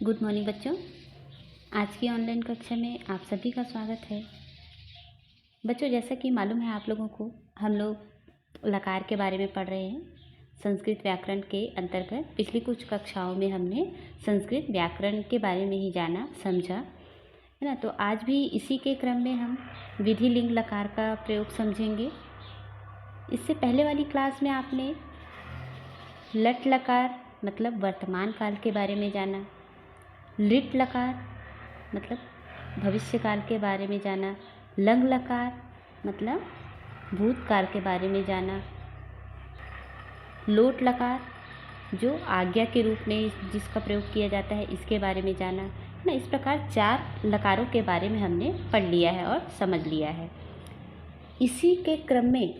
Good morning बच्चों। आज की ऑनलाइन कक्षा में आप सभी का स्वागत है। बच्चों, जैसा कि मालूम है आप लोगों को, हम लोग लकार के बारे में पढ़ रहे हैं। संस्कृत व्याकरण के अंतर्गत पिछली कुछ कक्षाओं में हमने संस्कृत व्याकरण के बारे में ही जाना समझा, है ना। तो आज भी इसी के क्रम में हम विधि लिंग लकार का प्रयोग समझेंगे। इससे पहले वाली क्लास में आपने लट लकार मतलब वर्तमान काल के बारे में जाना, लिट लकार मतलब भविष्य काल के बारे में जाना, लंग लकार मतलब भूतकाल के बारे में जाना, लोट लकार जो आज्ञा के रूप में जिसका प्रयोग किया जाता है इसके बारे में जाना, है ना। इस प्रकार 4 लकारों के बारे में हमने पढ़ लिया है और समझ लिया है। इसी के क्रम में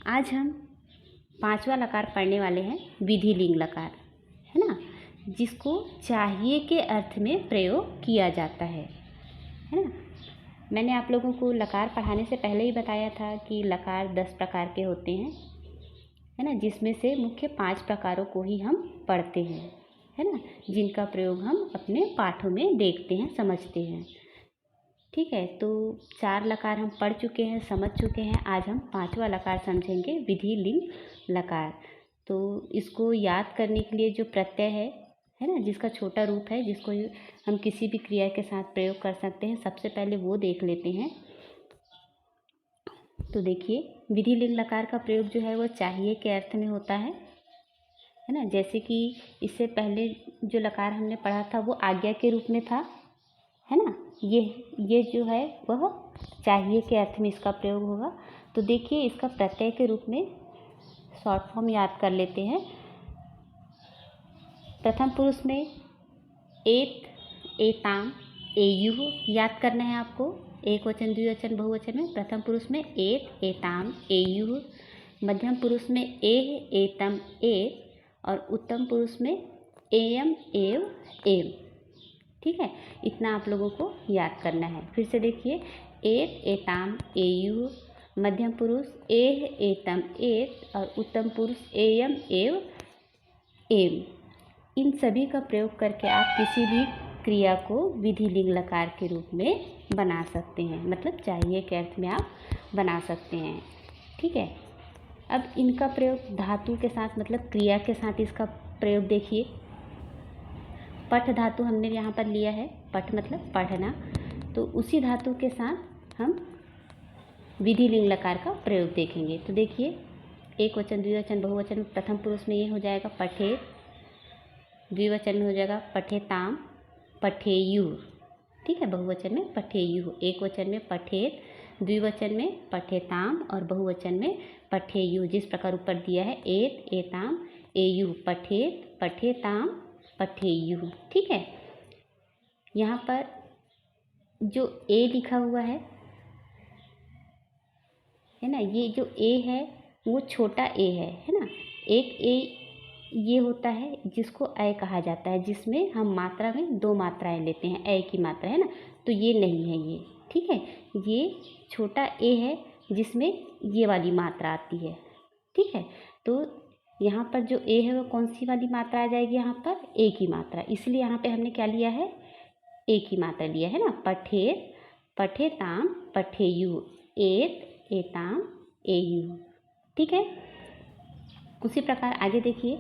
आज हम 5वां लकार पढ़ने वाले हैं, विधि लिंग लकार, है ना, जिसको चाहिए के अर्थ में प्रयोग किया जाता है ना। मैंने आप लोगों को लकार पढ़ाने से पहले ही बताया था कि लकार 10 प्रकार के होते हैं, है ना, जिसमें से मुख्य 5 प्रकारों को ही हम पढ़ते हैं, है ना, जिनका प्रयोग हम अपने पाठों में देखते हैं, समझते हैं। ठीक है, तो 4 लकार हम पढ़ चुके हैं, समझ चुके हैं। आज हम 5वां लकार समझेंगे, विधि लिंग लकार। तो इसको याद करने के लिए जो प्रत्यय है ना, जिसका छोटा रूप है, जिसको हम किसी भी क्रिया के साथ प्रयोग कर सकते हैं, सबसे पहले वो देख लेते हैं। तो देखिए, विधि लिंग लकार का प्रयोग जो है वो चाहिए के अर्थ में होता है ना। जैसे कि इससे पहले जो लकार हमने पढ़ा था वो आज्ञा के रूप में था, है ना। ये जो है वह चाहिए के अर्थ में इसका प्रयोग होगा। तो देखिए, इसका प्रत्यय के रूप में शॉर्ट फॉर्म याद कर लेते हैं। प्रथम पुरुष में एत, एताम, एयुः याद करना है आपको। एक वचन, द्विवचन, बहुवचन में प्रथम पुरुष में एत, एताम, एयुः, मध्यम पुरुष में एह, एतम, एत, और उत्तम पुरुष में एयम, एव, एम। ठीक है, इतना आप लोगों को याद करना है। फिर से देखिए, एत, एताम, एयुः, मध्यम पुरुष एह, एतम, एत, और उत्तम पुरुष एयम, एव, एम। इन सभी का प्रयोग करके आप किसी भी क्रिया को विधि लिंग लकार के रूप में बना सकते हैं, मतलब चाहिए के अर्थ में आप बना सकते हैं। ठीक है, अब इनका प्रयोग धातु के साथ मतलब क्रिया के साथ इसका प्रयोग देखिए। पठ धातु हमने यहाँ पर लिया है, पठ मतलब पढ़ना, तो उसी धातु के साथ हम विधि लिंग लकार का प्रयोग देखेंगे। तो देखिए, एक वचन, द्विवचन, बहुवचन, प्रथम पुरुष में ये हो जाएगा पठे, द्विवचन में हो जाएगा पठेताम, पठेयुः। ठीक है, बहुवचन में पठेयुः, एक वचन में पठेत, द्विवचन में पठेताम और बहुवचन में पठेयुः। जिस प्रकार ऊपर दिया है, एत, एताम, एयुः, पठेत, पठेताम, पठेयुः। ठीक है, यहाँ पर जो ए लिखा हुआ है ना, ये जो ए है वो छोटा ए है ना। एक ए ये होता है जिसको अय कहा जाता है, जिसमें हम मात्रा में 2 मात्राएं लेते हैं, अय की मात्रा, है ना। तो ये नहीं है ये, ठीक है, ये छोटा ए है जिसमें ये वाली मात्रा आती है। ठीक है, तो यहाँ पर जो ए है वो कौन सी वाली मात्रा आ जाएगी, यहाँ पर ए की मात्रा। इसलिए यहाँ पे हमने क्या लिया है, ए की मात्रा लिया है ना। पठेत, पठेताम, पठेयुः, एत, एताम, एयुः। ठीक है, उसी प्रकार आगे देखिए,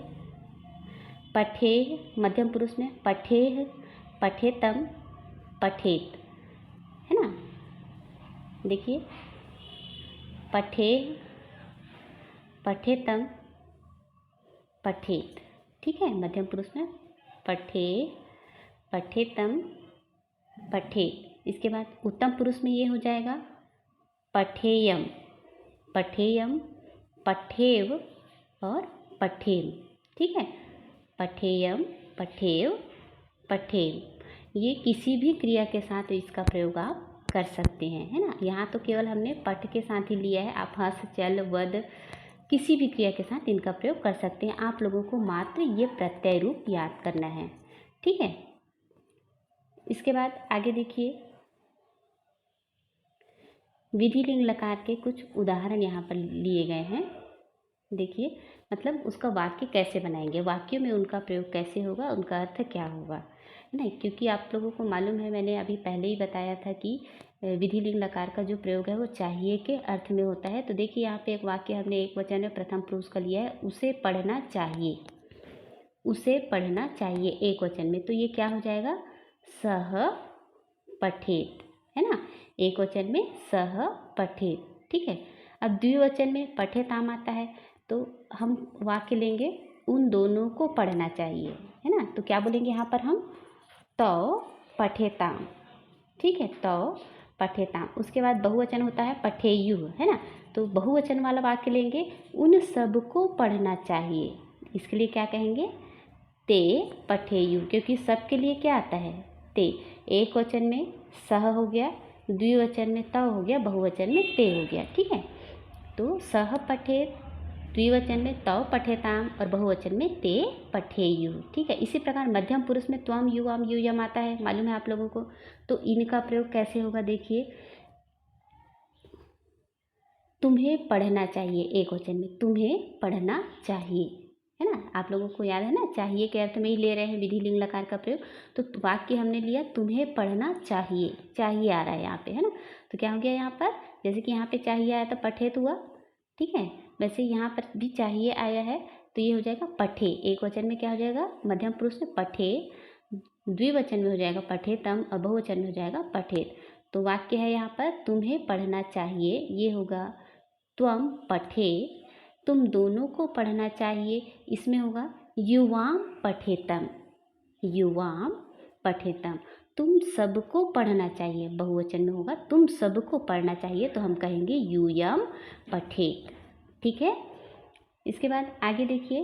पठेह मध्यम पुरुष में पठेह, पठेतम, पठेत, है ना। देखिए, पठेह, पठेतम, पठेत। ठीक है, मध्यम पुरुष में पठेह, पठेतम, पठेत। इसके बाद उत्तम पुरुष में ये हो जाएगा पठेयम, पठेयम, पठेव और पठेम। ठीक है, पठेयम, पठेव, पठेम। ये किसी भी क्रिया के साथ इसका प्रयोग आप कर सकते हैं, है ना। यहाँ तो केवल हमने पठ के साथ ही लिया है, आप हस, चल, वद किसी भी क्रिया के साथ इनका प्रयोग कर सकते हैं। आप लोगों को मात्र ये प्रत्यय रूप याद करना है। ठीक है, इसके बाद आगे देखिए, विधि लिंग लकार के कुछ उदाहरण यहाँ पर लिए गए हैं। देखिए, मतलब उसका वाक्य कैसे बनाएंगे, वाक्य में उनका प्रयोग कैसे होगा, उनका अर्थ क्या होगा। है ना, क्योंकि आप लोगों को मालूम है, मैंने अभी पहले ही बताया था कि विधि लिंग लकार का जो प्रयोग है वो चाहिए के अर्थ में होता है। तो देखिए यहाँ पे एक वाक्य हमने एक वचन में प्रथम पुरुष का लिया है, उसे पढ़ना चाहिए, उसे पढ़ना चाहिए एक वचन में, तो ये क्या हो जाएगा, सह पठेत, है ना, एक वचन में सह पठेत। ठीक है, अब द्विवचन में पठेताम आता है, तो हम वाक्य लेंगे उन दोनों को पढ़ना चाहिए, है ना, तो क्या बोलेंगे यहाँ पर हम, तो पठेताम। ठीक है, तो पठेताम। उसके बाद बहुवचन होता है पठेयु, है ना, तो बहुवचन वाला वाक्य लेंगे, उन सबको पढ़ना चाहिए, इसके लिए क्या कहेंगे, ते पठेयु, क्योंकि सबके लिए क्या आता है, ते। एक वचन में सह हो गया, द्विवचन में त हो गया, बहुवचन में ते हो गया। ठीक है, तो सह पठेत द्विवचन में तव पठेताम और बहुवचन में ते पठेयु। ठीक है, इसी प्रकार मध्यम पुरुष में त्वम युवाम यूयम आता है, मालूम है आप लोगों को, तो इनका प्रयोग कैसे होगा, देखिए, तुम्हें पढ़ना चाहिए, एक वचन में तुम्हें पढ़ना चाहिए, है ना, आप लोगों को याद है ना, चाहिए के अर्थ में ही ले रहे हैं विधि लिंग लकार का प्रयोग, तो वाक्य हमने लिया तुम्हें पढ़ना चाहिए, चाहिए आ रहा है यहाँ पे, है ना, तो क्या हो गया यहाँ पर, जैसे कि यहाँ पे चाहिए आया तो पठेत हुआ। ठीक है, वैसे यहाँ पर भी चाहिए आया है, तो ये हो जाएगा पठे, एक वचन में क्या हो जाएगा, मध्यम पुरुष में पठे, द्विवचन में हो जाएगा पठेतम और बहुवचन में हो जाएगा पठेत। तो वाक्य है यहाँ पर तुम्हें पढ़ना चाहिए, ये होगा त्वम पठे, तुम दोनों को पढ़ना चाहिए, इसमें होगा युवाम पठेतम, युवाम पठेतम, तुम सबको पढ़ना चाहिए, बहुवचन में होगा तुम सबको पढ़ना चाहिए, तो हम कहेंगे यूयम पठेत। ठीक है, इसके बाद आगे देखिए,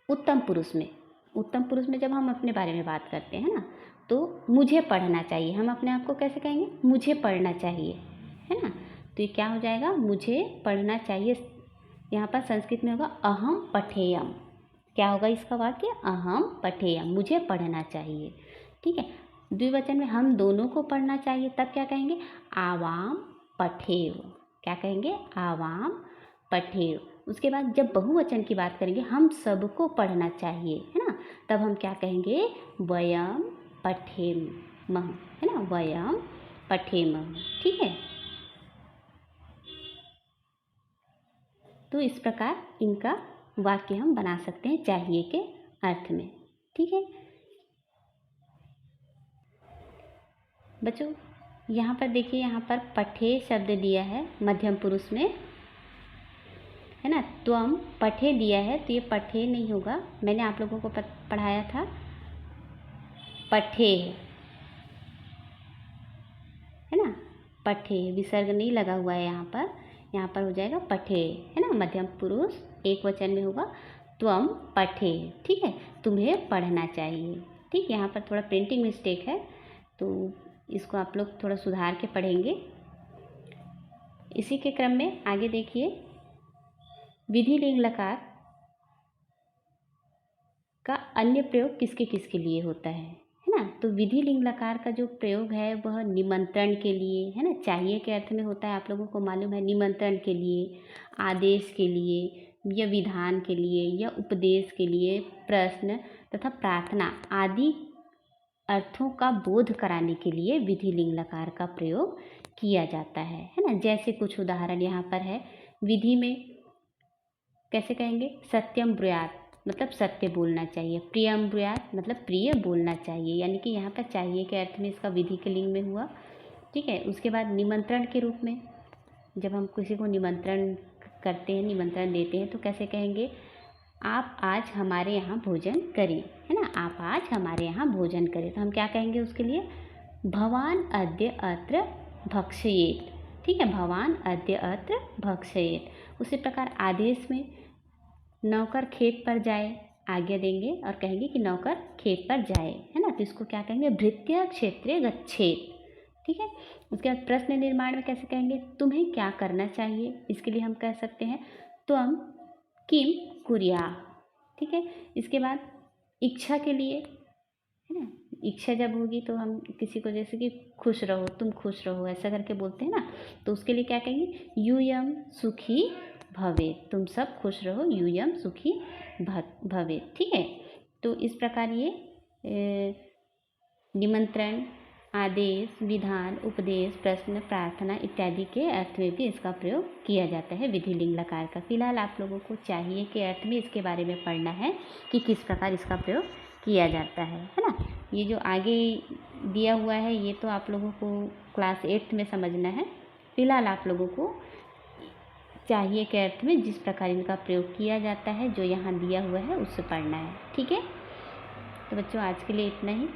उत्तम पुरुष में, उत्तम पुरुष में जब हम अपने बारे में बात करते हैं ना, तो मुझे पढ़ना चाहिए, हम अपने आप को कैसे कहेंगे, मुझे पढ़ना चाहिए, है ना, तो ये क्या हो जाएगा, मुझे पढ़ना चाहिए, यहाँ पर संस्कृत में होगा अहम पठेयम, क्या होगा इसका वाक्य, अहम पठेयम, मुझे पढ़ना चाहिए। ठीक है, द्विवचन में हम दोनों को पढ़ना चाहिए, तब क्या कहेंगे, आवाम पठेव, क्या कहेंगे, आवाम पठेव। उसके बाद जब बहुवचन की बात करेंगे, हम सबको पढ़ना चाहिए, है ना, तब हम क्या कहेंगे, वयम पठेमः, है ना, वयम पठेमः। ठीक है, तो इस प्रकार इनका वाक्य हम बना सकते हैं चाहिए के अर्थ में। ठीक है बच्चों, यहाँ पर देखिए, यहाँ पर पठे शब्द दिया है मध्यम पुरुष में, है ना, त्वम पठे दिया है, तो ये पठे नहीं होगा, मैंने आप लोगों को पढ़ाया था पठे, है ना, पठे, विसर्ग नहीं लगा हुआ है यहाँ पर हो जाएगा पठे, है ना, मध्यम पुरुष एक वचन में होगा त्वम पठे। ठीक है, तुम्हें पढ़ना चाहिए। ठीक, यहाँ पर थोड़ा प्रिंटिंग मिस्टेक है, तो इसको आप लोग थोड़ा सुधार के पढ़ेंगे। इसी के क्रम में आगे देखिए, विधि लिंग लकार का अन्य प्रयोग किसके किसके लिए होता है ना, तो विधि लिंग लकार का जो प्रयोग है वह निमंत्रण के लिए, है ना, चाहिए के अर्थ में होता है, आप लोगों को मालूम है, निमंत्रण के लिए, आदेश के लिए, या विधान के लिए, या उपदेश के लिए, प्रश्न तथा प्रार्थना आदि अर्थों का बोध कराने के लिए विधि लिंग लकार का प्रयोग किया जाता है ना। जैसे कुछ उदाहरण यहाँ पर है, विधि में कैसे कहेंगे, सत्यम ब्रूयात मतलब सत्य बोलना चाहिए, प्रियम ब्रूयात मतलब प्रिय बोलना चाहिए, यानी कि यहाँ पर चाहिए के अर्थ में इसका विधि के लिंग में हुआ। ठीक है, उसके बाद निमंत्रण के रूप में, जब हम किसी को निमंत्रण करते हैं, निमंत्रण देते हैं, तो कैसे कहेंगे, आप आज हमारे यहाँ भोजन करें, है ना, आप आज हमारे यहाँ भोजन करें, तो हम क्या कहेंगे उसके लिए, भवान अद्य अत्र भक्षयेत। ठीक है, भवान अद्य अत्र भक्षयेत। उसी प्रकार आदेश में नौकर खेत पर जाए, आज्ञा देंगे और कहेंगे कि नौकर खेत पर जाए, है ना, तो इसको क्या कहेंगे, भृत्य क्षेत्रे गच्छेत। ठीक है, उसके बाद प्रश्न निर्माण में कैसे कहेंगे, तुम्हें क्या करना चाहिए, इसके लिए हम कह सकते हैं त्वम किम कुर्या। ठीक है, इसके बाद इच्छा के लिए, है ना, इच्छा जब होगी तो हम किसी को जैसे कि खुश रहो, तुम खुश रहो, ऐसा करके बोलते हैं ना, तो उसके लिए क्या कहेंगे, यूयम सुखी भवेत्, तुम सब खुश रहो, यूयम सुखी भवेत्। ठीक है, तो इस प्रकार ये निमंत्रण, आदेश, विधान, उपदेश, प्रश्न, प्रार्थना इत्यादि के अर्थ में भी इसका प्रयोग किया जाता है विधि लिंग लकार का। फिलहाल आप लोगों को चाहिए कि अर्थ में इसके बारे में पढ़ना है कि किस प्रकार इसका प्रयोग किया जाता है ना। ये जो आगे दिया हुआ है ये तो आप लोगों को क्लास 8 में समझना है। फिलहाल आप लोगों को चाहिए के अर्थ में जिस प्रकार इनका प्रयोग किया जाता है जो यहाँ दिया हुआ है उससे पढ़ना है, ठीक है। तो बच्चों आज के लिए इतना ही।